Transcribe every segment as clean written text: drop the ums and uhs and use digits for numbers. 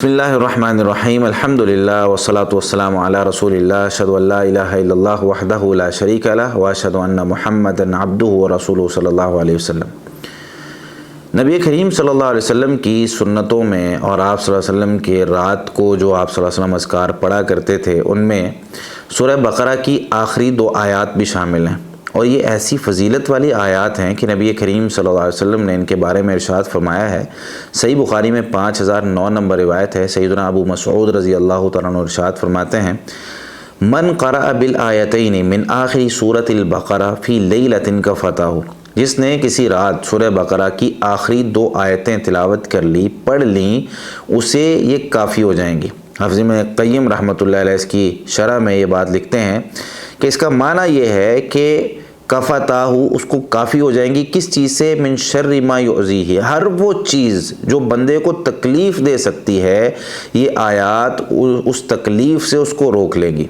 بسم اللہ الرحمن الرحیم الحمدللہ والصلاة والسلام علی رسول اللہ اشہد ان لا الہ الا اللہ وحدہ لا شریک لہ واشہد ان محمدا عبدہ ورسولہ صلی اللہ علیہ وسلم۔ نبی کریم صلی اللہ علیہ وسلم کی سنتوں میں اور آپ صلی اللہ علیہ وسلم کے رات کو جو آپ صلی اللہ علیہ وسلم اذکار پڑھا کرتے تھے ان میں سورہ بقرہ کی آخری 2 آیات بھی شامل ہیں، اور یہ ایسی فضیلت والی آیات ہیں کہ نبی کریم صلی اللہ علیہ وسلم نے ان کے بارے میں ارشاد فرمایا ہے۔ صحیح بخاری میں 5009 نمبر روایت ہے، سیدنا ابو مسعود رضی اللہ تعالیٰ عنہ ارشاد فرماتے ہیں: من قرأ بالآیتین من آخر سورۃ البقرہ فی لیلۃ کفتہ، جس نے کسی رات سورہ بقرہ کی آخری 2 آیتیں تلاوت کر لی، پڑھ لیں، اسے یہ کافی ہو جائیں گی۔ حافظ ابن قیم رحمۃ اللہ علیہ اس کی شرح میں یہ بات لکھتے ہیں کہ اس کا معنی یہ ہے کہ کفتہ اس کو کافی ہو جائیں گی، کس چیز سے؟ من شر ما یؤذیہ، ہر وہ چیز جو بندے کو تکلیف دے سکتی ہے، یہ آیات اس تکلیف سے اس کو روک لے گی،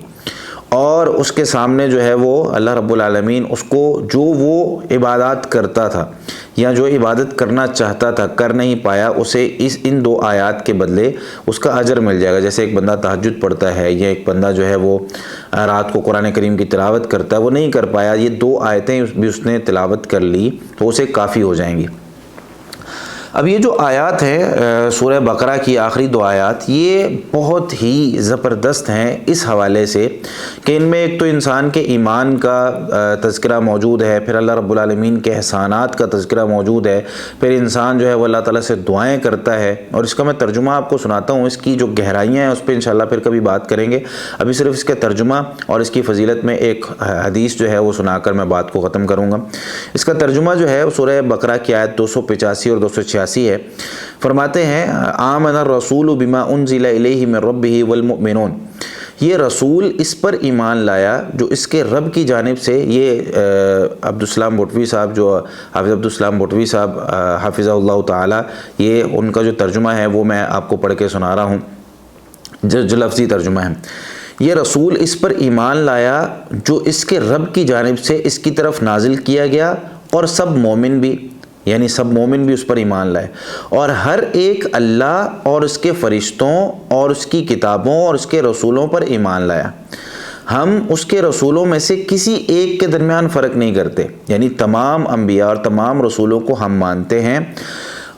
اور اس کے سامنے جو ہے وہ اللہ رب العالمین اس کو جو وہ عبادات کرتا تھا یا جو عبادت کرنا چاہتا تھا کر نہیں پایا، اسے ان 2 آیات کے بدلے اس کا اجر مل جائے گا۔ جیسے ایک بندہ تہجد پڑھتا ہے یا ایک بندہ جو ہے وہ رات کو قرآن کریم کی تلاوت کرتا ہے، وہ نہیں کر پایا، یہ 2 آیتیں بھی اس نے تلاوت کر لی تو اسے کافی ہو جائیں گی۔ اب یہ جو آیات ہیں سورہ بقرہ کی آخری 2 آیات، یہ بہت ہی زبردست ہیں اس حوالے سے کہ ان میں ایک تو انسان کے ایمان کا تذکرہ موجود ہے، پھر اللہ رب العالمین کے احسانات کا تذکرہ موجود ہے، پھر انسان جو ہے وہ اللہ تعالیٰ سے دعائیں کرتا ہے، اور اس کا میں ترجمہ آپ کو سناتا ہوں، اس کی جو گہرائیاں ہیں اس پہ انشاءاللہ پھر کبھی بات کریں گے۔ ابھی صرف اس کے ترجمہ اور اس کی فضیلت میں ایک حدیث جو ہے وہ سنا کر میں بات کو ختم کروں گا۔ اس کا ترجمہ جو ہے سورہ بقرہ کی آیت 285 اور 286 ہے۔ فرماتے ہیں: آمن الرسول بما انزل الیہ من ربہ والمؤمنون، یہ رسول اس پر ایمان لایا جو اس کے رب کی جانب سے۔ یہ عبدالسلام بھٹوی صاحب، جو حافظ عبدالسلام بھٹوی صاحب حافظہ اللہ تعالی، یہ ان کا جو ترجمہ ہے وہ میں آپ کو پڑھ کے سنا رہا ہوں، جو لفظی ترجمہ ہے۔ یہ رسول اس پر ایمان لایا جو اس کے رب کی جانب سے اس کی طرف نازل کیا گیا، اور سب مومن بھی، یعنی سب مومن بھی اس پر ایمان لائے، اور ہر ایک اللہ اور اس کے فرشتوں اور اس کی کتابوں اور اس کے رسولوں پر ایمان لایا۔ ہم اس کے رسولوں میں سے کسی ایک کے درمیان فرق نہیں کرتے، یعنی تمام انبیاء اور تمام رسولوں کو ہم مانتے ہیں۔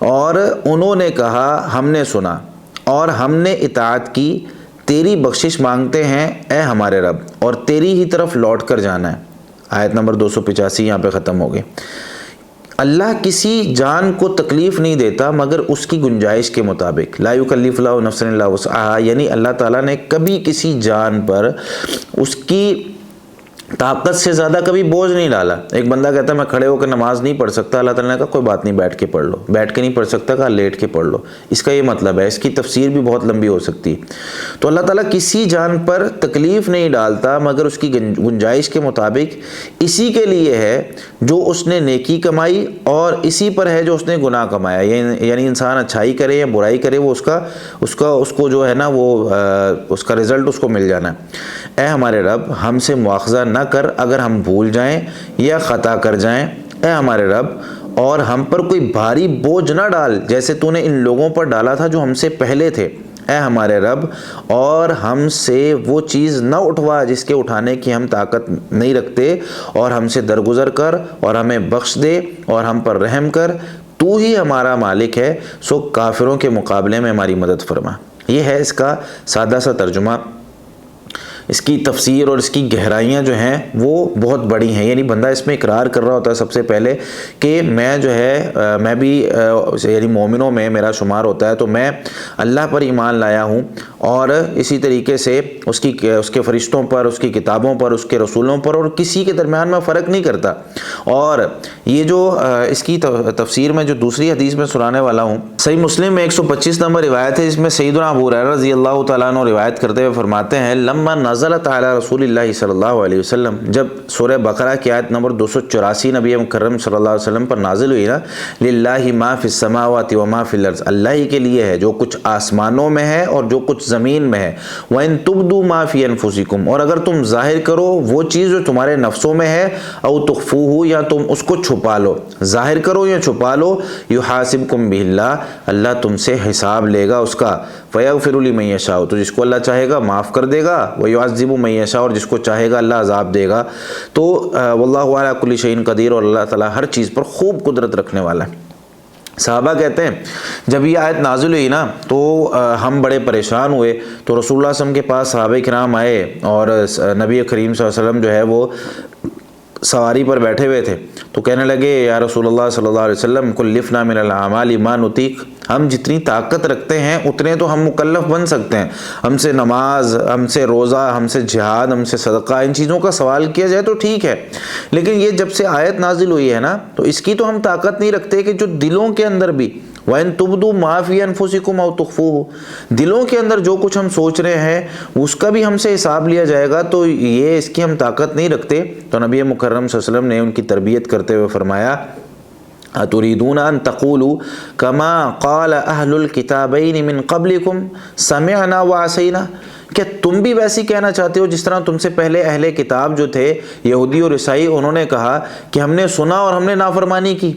اور انہوں نے کہا ہم نے سنا اور ہم نے اطاعت کی، تیری بخشش مانگتے ہیں اے ہمارے رب، اور تیری ہی طرف لوٹ کر جانا ہے۔ آیت نمبر 285 یہاں پہ ختم ہو گئی۔ اللہ کسی جان کو تکلیف نہیں دیتا مگر اس کی گنجائش کے مطابق، لا یکلف اللہ نفسا الا وسعہا، یعنی اللہ تعالیٰ نے کبھی کسی جان پر اس کی طاقت سے زیادہ کبھی بوجھ نہیں ڈالا۔ ایک بندہ کہتا ہے میں کھڑے ہو کر نماز نہیں پڑھ سکتا، اللہ تعالیٰ نے کہا کوئی بات نہیں، بیٹھ کے پڑھ لو۔ بیٹھ کے نہیں پڑھ سکتا، کہا لیٹ کے پڑھ لو۔ اس کا یہ مطلب ہے، اس کی تفسیر بھی بہت لمبی ہو سکتی ہے۔ تو اللہ تعالیٰ کسی جان پر تکلیف نہیں ڈالتا مگر اس کی گنجائش کے مطابق، اسی کے لیے ہے جو اس نے نیکی کمائی، اور اسی پر ہے جو اس نے گناہ کمایا، یعنی انسان اچھائی کرے یا برائی کرے، وہ اس کو جو ہے نا وہ اس کا رزلٹ اس کو مل جانا ہے۔ اے ہمارے رب، ہم سے مواخذہ نہ کر اگر ہم بھول جائیں یا خطا کر جائیں، اے ہمارے رب، اور ہم پر کوئی بھاری بوجھ نہ ڈال جیسے تو نے ان لوگوں پر ڈالا تھا جو ہم سے پہلے تھے، اے ہمارے رب، اور ہم سے وہ چیز نہ اٹھوا جس کے اٹھانے کی ہم طاقت نہیں رکھتے، اور ہم سے درگزر کر اور ہمیں بخش دے اور ہم پر رحم کر، تو ہی ہمارا مالک ہے، سو کافروں کے مقابلے میں ہماری مدد فرما۔ یہ ہے اس کا سادہ سا ترجمہ۔ اس کی تفسیر اور اس کی گہرائیاں جو ہیں وہ بہت بڑی ہیں، یعنی بندہ اس میں اقرار کر رہا ہوتا ہے سب سے پہلے کہ میں جو ہے میں بھی یعنی مومنوں میں میرا شمار ہوتا ہے، تو میں اللہ پر ایمان لایا ہوں، اور اسی طریقے سے اس کے فرشتوں پر، اس کی کتابوں پر، اس کے رسولوں پر، اور کسی کے درمیان میں فرق نہیں کرتا۔ اور یہ جو اس کی تفسیر میں جو دوسری حدیث میں سنانے والا ہوں، صحیح مسلم میں 125 نمبر روایت ہے، جس میں سیدنا ابو ہریرہ رضی اللہ تعالیٰ عنہ روایت کرتے ہوئے فرماتے ہیں: لما نزلت علی رسول اللہ صلی اللہ علیہ وسلم، جب سورہ بقرہ کی آیت نمبر 284 نبی مکرم صلی اللہ علیہ وسلم پر نازل ہوئی نا، للہ ما فی السماوات و ما فی الارض، اللہ ہی کے لیے ہے جو کچھ آسمانوں میں ہے اور جو کچھ زمین میں ہے، وَإِن تُبْدُوا مَا فِي أَنفُسِكُمْ، اور اگر تم ظاہر کرو وہ چیز جو تمہارے نفسوں میں ہے، او تخفوہ، یا تم اس کو چھپا لو، ظاہر کرو یا چھپا لو، یحاسبکم بہ اللہ، اللہ تم سے حساب لے گا اس کا، فیغفر لمن یشاء، تو جس کو اللہ چاہے گا معاف کر دے گا، ویعذب من یشاء، اور جس کو چاہے گا اللہ عذاب دے گا۔ تو واللہ علی کل شیء قدیر، اور اللہ تعالیٰ ہر چیز پر خوب قدرت رکھنے والا ہے۔ صحابہ کہتے ہیں جب یہ آیت نازل ہوئی نا تو ہم بڑے پریشان ہوئے، تو رسول اللہ صلی اللہ علیہ وسلم کے پاس صحابہ کرام آئے، اور نبی کریم صلی اللہ علیہ وسلم جو ہے وہ سواری پر بیٹھے ہوئے تھے، تو کہنے لگے یا رسول اللہ صلی اللہ علیہ وسلم کلفنا من الاعمال ما نطیق، ہم جتنی طاقت رکھتے ہیں اتنے تو ہم مکلف بن سکتے ہیں، ہم سے نماز، ہم سے روزہ، ہم سے جہاد، ہم سے صدقہ، ان چیزوں کا سوال کیا جائے تو ٹھیک ہے، لیکن یہ جب سے آیت نازل ہوئی ہے نا تو اس کی تو ہم طاقت نہیں رکھتے کہ جو دلوں کے اندر بھی وَإِن تُبْدُوا مَا فِي أَنفُسِكُمْ أَوْ تُخْفُوهُ، دلوں کے اندر جو کچھ ہم سوچ رہے ہیں اس کا بھی ہم سے حساب لیا جائے گا، تو یہ اس کی ہم طاقت نہیں رکھتے۔ تو نبی مکرم صلی اللہ علیہ وسلم نے ان کی تربیت کرتے ہوئے فرمایا اتريدون ان تقولوا كما قال اهل الكتابين من قبلكم سمعنا وعصينا، کیا تم بھی ویسی کہنا چاہتے ہو جس طرح تم سے پہلے اہل کتاب جو تھے یہودی اور عیسائی، انہوں نے کہا کہ ہم نے سنا اور ہم نے نافرمانی کی،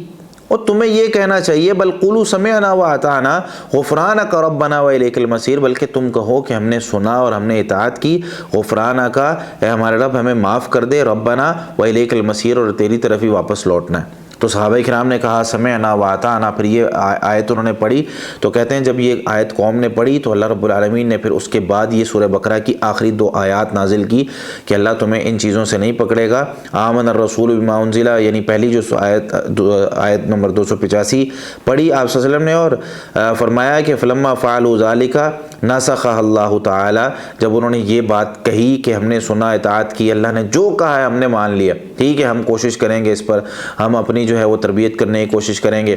اور تمہیں یہ کہنا چاہیے بل قولوا سمعنا واطعنا غفرانک ربنا والیک المصیر، بلکہ تم کہو کہ ہم نے سنا اور ہم نے اطاعت کی، غفرانک، اے ہمارے رب ہمیں معاف کر دے، ربنا والیک المصیر، اور تیری طرف ہی واپس لوٹنا ہے۔ تو صحابہ کرام نے کہا سمعنا واطعنا، پھر یہ آیت انہوں نے پڑھی، تو کہتے ہیں جب یہ آیت قوم نے پڑھی تو اللہ رب العالمین نے پھر اس کے بعد یہ سورہ بقرہ کی آخری 2 آیات نازل کی کہ اللہ تمہیں ان چیزوں سے نہیں پکڑے گا۔ آمن الرسول بما انزل، یعنی پہلی جو آیت نمبر 285 پڑھی آپ صلی اللہ علیہ وسلم نے، اور فرمایا کہ فلما فعلوا ذلک نسخہ اللہ تعالی، جب انہوں نے یہ بات کہی کہ ہم نے سنا اطاعت کی، اللہ نے جو کہا ہے ہم نے مان لیا، ٹھیک ہے ہم کوشش کریں گے اس پر، ہم اپنی جو ہے وہ تربیت کرنے کی کوشش کریں گے،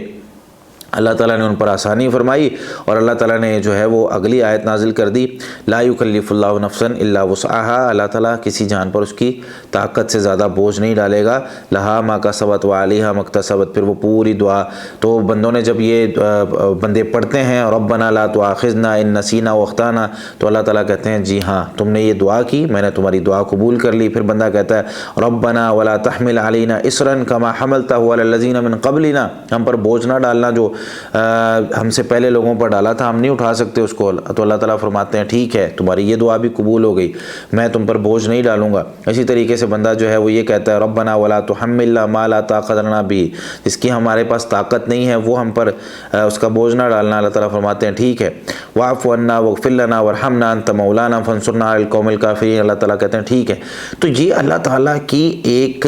اللہ تعالیٰ نے ان پر آسانی فرمائی، اور اللہ تعالیٰ نے جو ہے وہ اگلی آیت نازل کر دی لا یکلف اللہ نفسا الا وسعها، اللہ تعالیٰ کسی جان پر اس کی طاقت سے زیادہ بوجھ نہیں ڈالے گا، لہا ما کسبت وعلیہا ما اکتسبت، پھر وہ پوری دعا، تو بندوں نے جب یہ بندے پڑھتے ہیں ربنا لا تؤاخذنا ان نسینا واخطانا، تو اللہ تعالیٰ کہتے ہیں جی ہاں تم نے یہ دعا کی، میں نے تمہاری دعا قبول کر لی۔ پھر بندہ کہتا ہے ربنا ولا تحمل علینا اسرا کما حملته علی الذین من قبلنا، ہم پر بوجھ نہ ڈالنا جو ہم سے پہلے لوگوں پر ڈالا تھا، ہم نہیں اٹھا سکتے اس کو، تو اللہ تعالیٰ فرماتے ہیں ٹھیک ہے تمہاری یہ دعا بھی قبول ہو گئی، میں تم پر بوجھ نہیں ڈالوں گا۔ اسی طریقے سے بندہ جو ہے وہ یہ کہتا ہے ربنا ولا تحملنا ما لا طاقت لنا به، جس کی ہمارے پاس طاقت نہیں ہے وہ ہم پر اس کا بوجھ نہ ڈالنا، اللہ تعالیٰ فرماتے ہیں ٹھیک ہے واعف عنا واغفر لنا وارحمنا انت مولانا فانصرنا علی القوم الکافرین، اللہ تعالیٰ کہتے ہیں ٹھیک ہے۔ تو یہ اللہ تعالیٰ کی ایک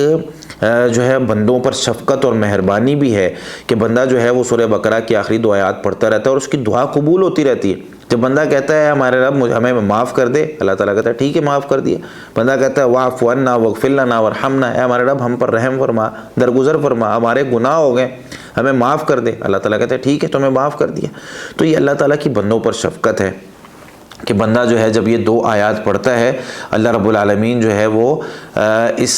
جو ہے بندوں پر شفقت اور مہربانی بھی ہے کہ بندہ جو ہے وہ سورہ بقرہ کی آخری 2 آیات پڑھتا رہتا ہے اور اس کی دعا قبول ہوتی رہتی ہے۔ جب بندہ کہتا ہے ہمارے رب ہمیں معاف کر دے، اللہ تعالیٰ کہتا ہے ٹھیک ہے معاف کر دیا۔ بندہ کہتا ہے واعف عنا واغفر لنا وارحمنا، اے ہمارے رب ہم پر رحم فرما، درگزر فرما، ہمارے گناہ ہو گئے، ہمیں معاف کر دے، اللہ تعالیٰ کہتا ہے ٹھیک ہے تمہیں معاف کر دیا۔ تو یہ اللہ تعالیٰ کی بندوں پر شفقت ہے کہ بندہ جو ہے جب یہ 2 آیات پڑھتا ہے اللہ رب العالمین جو ہے وہ اس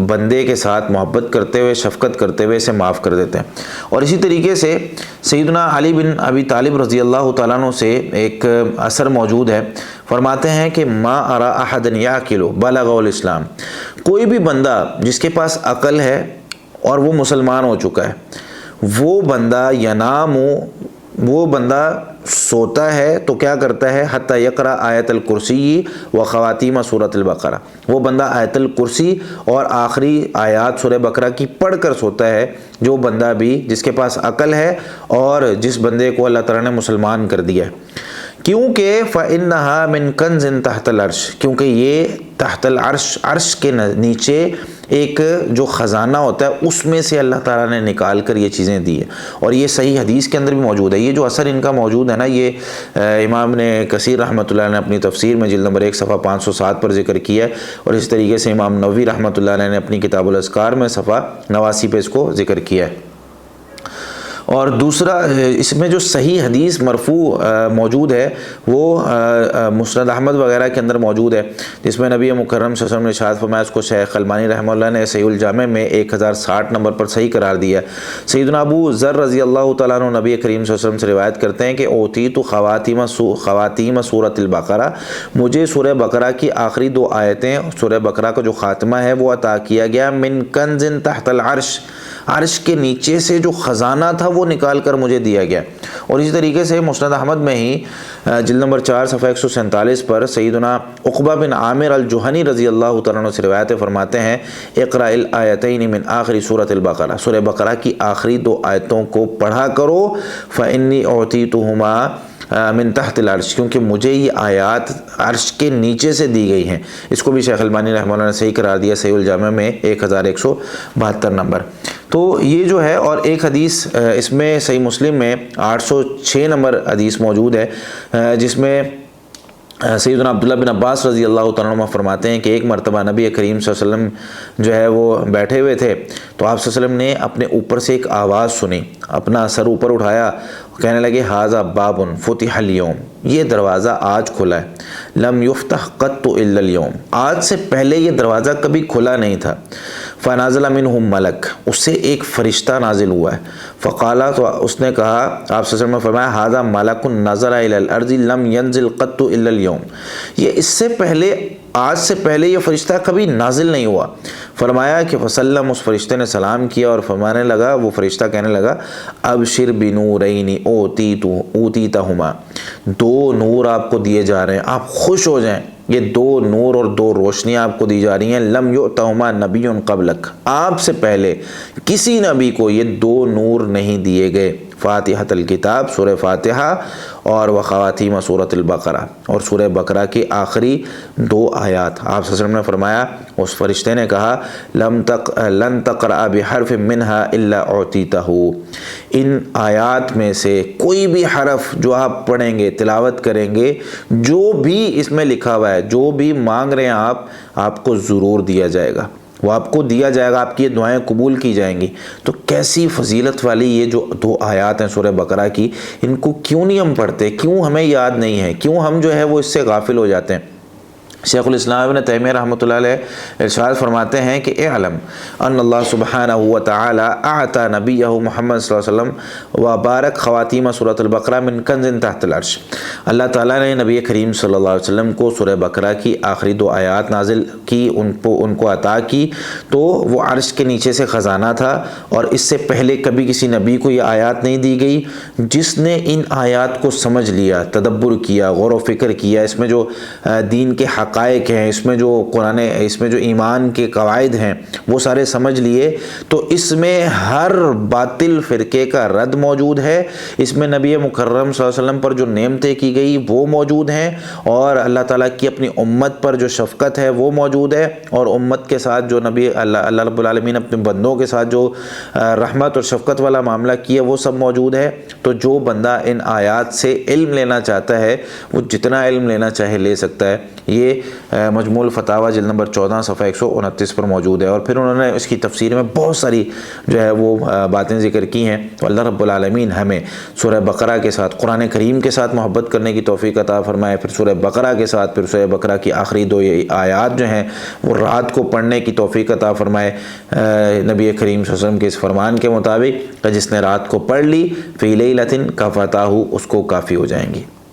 بندے کے ساتھ محبت کرتے ہوئے، شفقت کرتے ہوئے اسے معاف کر دیتے ہیں۔ اور اسی طریقے سے سیدنا علی بن ابی طالب رضی اللہ تعالیٰ عنہ سے ایک اثر موجود ہے، فرماتے ہیں کہ ما ارى احدا یعقل بلغ الاسلام، کوئی بھی بندہ جس کے پاس عقل ہے اور وہ مسلمان ہو چکا ہے، وہ بندہ ینام، وہ بندہ سوتا ہے تو کیا کرتا ہے حتی یقرأ آیت الکرسی و خواتیم سورۃ البقرہ، وہ بندہ آیت الکرسی اور آخری آیات سورہ بقرہ کی پڑھ کر سوتا ہے، جو بندہ بھی جس کے پاس عقل ہے اور جس بندے کو اللہ تعالیٰ نے مسلمان کر دیا ہے۔ کیونکہ فَإِنَّهَا مِن كَنْزٍ تحت العرش، کیونکہ یہ تحت العرش، عرش کے نیچے ایک جو خزانہ ہوتا ہے اس میں سے اللہ تعالیٰ نے نکال کر یہ چیزیں دی ہیں، اور یہ صحیح حدیث کے اندر بھی موجود ہے۔ یہ جو اثر ان کا موجود ہے نا، یہ امام نے کثیر رحمۃ اللہ نے اپنی تفسیر میں جلد نمبر 1 صفحہ 507 پر ذکر کیا ہے، اور اس طریقے سے امام نووی رحمۃ اللہ نے اپنی کتاب الاذکار میں صفحہ 89 پہ اس کو ذکر کیا ہے۔ اور دوسرا اس میں جو صحیح حدیث مرفوع موجود ہے وہ مسند احمد وغیرہ کے اندر موجود ہے، جس میں نبی مکرم صلی اللہ علیہ وسلم نے ارشاد فرمایا، اس کو شیخ البانی رحمہ اللہ نے صحیح الجامع میں 1060 نمبر پر صحیح قرار دیا۔ سیدنا ابو ذر رضی اللہ تعالیٰ عنہ نبی کریم صلی اللہ علیہ وسلم سے روایت کرتے ہیں کہ اوتیت خواتیم سورۃ البقرہ، مجھے سورہ بقرہ کی آخری 2 آیتیں، سورہ بقرہ کا جو خاتمہ ہے وہ عطا کیا گیا، من کنز تحت العرش، عرش کے نیچے سے جو خزانہ تھا وہ نکال کر مجھے دیا گیا۔ اور اسی طریقے سے مسند احمد میں ہی جلد نمبر 4 صفحہ 147 پر سیدنا عقبہ بن عامر الجہنی رضی اللہ تعالیٰ عنہ سے روایت فرماتے ہیں، اقرأ الآیتین من آخر سورۃ البقرہ، سورہ بقرہ کی آخری 2 آیتوں کو پڑھا کرو، فإنی أعطیتہما من تحت العرش، کیونکہ مجھے یہ آیات عرش کے نیچے سے دی گئی ہیں۔ اس کو بھی شیخ البانی رحمہ اللہ نے صحیح قرار دیا صحیح الجامع میں 1172 نمبر۔ تو یہ جو ہے، اور ایک حدیث اس میں صحیح مسلم میں 806 نمبر حدیث موجود ہے، جس میں سیدنا عبداللہ بن عباس رضی اللہ تعالیٰ عنہ فرماتے ہیں کہ ایک مرتبہ نبی کریم صلی اللہ علیہ وسلم جو ہے وہ بیٹھے ہوئے تھے، تو آپ صلی اللہ علیہ وسلم نے اپنے اوپر سے ایک آواز سنی، اپنا سر اوپر اٹھایا، کہنے لگے ھذا باب فتح اليوم، یہ دروازہ آج کھلا ہے، لم یفتح قط الا اليوم، آج سے پہلے یہ دروازہ کبھی کھلا نہیں تھا، فنازل منہ ملک، اس سے ایک فرشتہ نازل ہوا ہے، فقالا، تو اس نے کہا، آپ صلی اللہ علیہ وسلم نے فرمایا، ھذا ملک نظر الی الارض لم ینزل قط الا اليوم، یہ اس سے پہلے، آج سے پہلے یہ فرشتہ کبھی نازل نہیں ہوا۔ فرمایا کہ فسلم، اس فرشتے نے سلام کیا اور فرمانے لگا، وہ فرشتہ کہنے لگا، ابشر بنورین اوتیتہما، 2 نور آپ کو دیے جا رہے ہیں، آپ خوش ہو جائیں، یہ 2 نور اور 2 روشنیاں آپ کو دی جا رہی ہیں، لم یؤتہما نبی قبلک، آپ سے پہلے کسی نبی کو یہ 2 نور نہیں دیے گئے، فاتحۃ الکتاب، سورہ فاتحہ، اور وخواتیم سورۃ البقرہ، اور سورہ بقرہ کی آخری 2 آیات۔ آپ صلی اللہ علیہ وسلم نے فرمایا، اس فرشتے نے کہا، لن تقرأ بحرف منہا الا اعطیتہ، ان آیات میں سے کوئی بھی حرف جو آپ پڑھیں گے، تلاوت کریں گے، جو بھی اس میں لکھا ہوا ہے، جو بھی مانگ رہے ہیں آپ کو ضرور دیا جائے گا، وہ آپ کو دیا جائے گا، آپ کی یہ دعائیں قبول کی جائیں گی۔ تو کیسی فضیلت والی یہ جو 2 آیات ہیں سورہ بقرہ کی، ان کو کیوں نہیں ہم پڑھتے، کیوں ہمیں یاد نہیں ہے، کیوں ہم جو ہے وہ اس سے غافل ہو جاتے ہیں؟ شیخ الاسلام ابن تیمیہ رحمۃ اللہ علیہ ارشاد فرماتے ہیں کہ اعلم ان اللہ سبحانہ وتعالی اعطى نبیہ محمد صلی اللہ علیہ وسلم وبارک خواتیم سورۃ البقرہ من کنز تحت العرش، اللہ تعالیٰ نے نبی کریم صلی اللہ علیہ وسلم کو سورہ بقرہ کی آخری 2 آیات نازل کی، ان کو عطا کی، تو وہ عرش کے نیچے سے خزانہ تھا، اور اس سے پہلے کبھی کسی نبی کو یہ آیات نہیں دی گئی۔ جس نے ان آیات کو سمجھ لیا، تدبر کیا، غور و فکر کیا، اس میں جو دین کے حقائق ہیں، اس میں جو ایمان کے قواعد ہیں وہ سارے سمجھ لیے، تو اس میں ہر باطل فرقے کا رد موجود ہے، اس میں نبی مکرم صلی اللہ علیہ وسلم پر جو نعمتیں کی گئی وہ موجود ہیں، اور اللہ تعالیٰ کی اپنی امت پر جو شفقت ہے وہ موجود ہے، اور امت کے ساتھ جو اللہ رب العالمین اپنے بندوں کے ساتھ جو رحمت اور شفقت والا معاملہ کیا وہ سب موجود ہے۔ تو جو بندہ ان آیات سے علم لینا چاہتا ہے وہ جتنا علم لینا چاہے لے سکتا ہے۔ یہ مجموع الفتاوی جلد نمبر 14 صفحہ 129 پر موجود ہے، اور پھر انہوں نے اس کی تفسیر میں بہت ساری جو ہے وہ باتیں ذکر کی ہیں۔ تو اللہ رب العالمین ہمیں سورہ بقرہ کے ساتھ، قرآن کریم کے ساتھ محبت کرنے کی توفیق عطا فرمائے، پھر سورہ بقرہ کے ساتھ، پھر سورہ بقرہ کی آخری 2 آیات جو ہیں وہ رات کو پڑھنے کی توفیق عطا فرمائے، نبی کریم صلی اللہ علیہ وسلم کے اس فرمان کے مطابق، جس نے رات کو پڑھ لی فی لیلۃ کفاتہ، اس کو کافی ہو جائیں گی۔